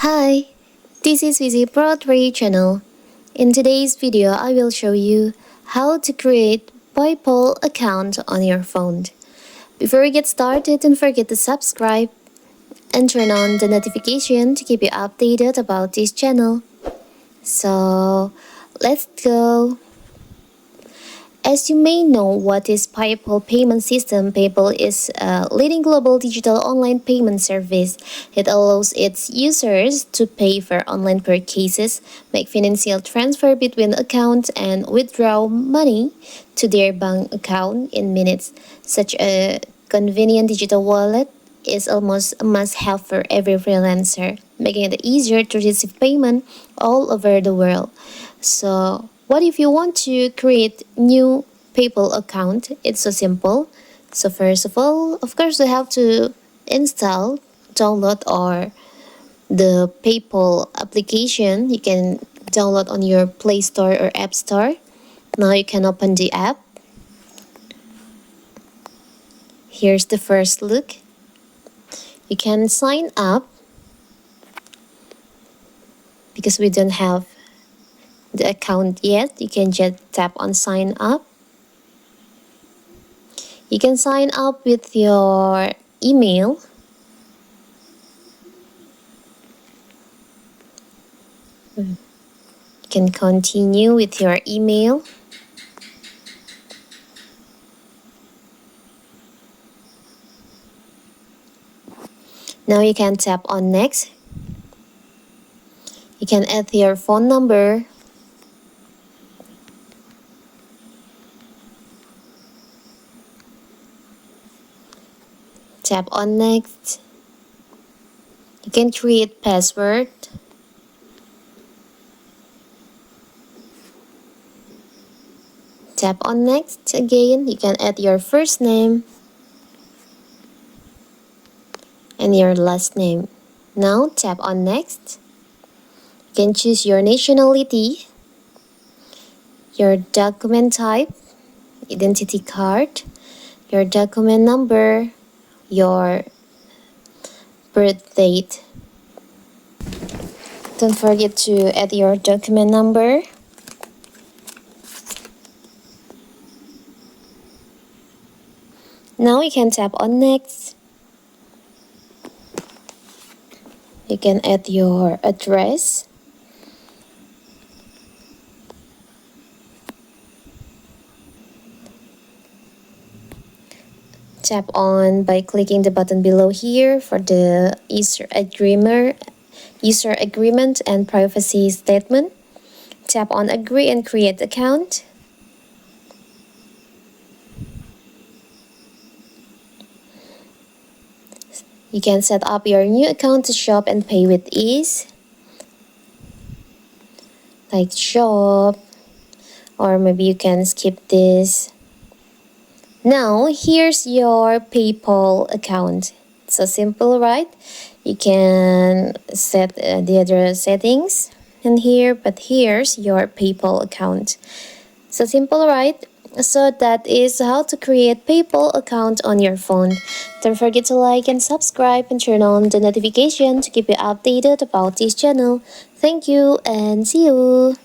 Hi, this is Vizi Pro3 channel. In today's video, I will show you how to create PayPal account on your phone. Before we get started, don't forget to subscribe and turn on the notification to keep you updated about this channel. So, let's go. As you may know, what is PayPal payment system? PayPal is a leading global digital online payment service. It allows its users to pay for online purchases, make financial transfer between accounts, and withdraw money to their bank account in minutes. Such a convenient digital wallet is almost a must-have for every freelancer, making it easier to receive payment all over the world. So, what if you want to create new PayPal account? It's so simple. So first of all, of course, you have to download or the PayPal application. You can download on your Play Store or App Store. Now you can open the app. Here's the first look. You can sign up because we don't have the account yet. You can just tap on sign up. You can sign up with your email. You can continue with your email. Now you can tap on next. You can add your phone number. Tap on next. You can create password. Tap on next again. You can add your first name and your last name. Now tap on next. You can choose your nationality, your document type, identity card, your document number, your birth date. Don't forget to add your document number. Now you can tap on next. You can add your address. Tap on by clicking the button below here for the user agreement and privacy statement. Tap on agree and create account. You can set up your new account to shop and pay with ease, like shop, or maybe you can skip this. Now, here's your PayPal account. It's so simple, right? You can set the other settings in here, but here's your PayPal account. So simple, right? So that is how to create PayPal account on your phone. Don't forget to like and subscribe and turn on the notification to keep you updated about this channel. Thank you and see you!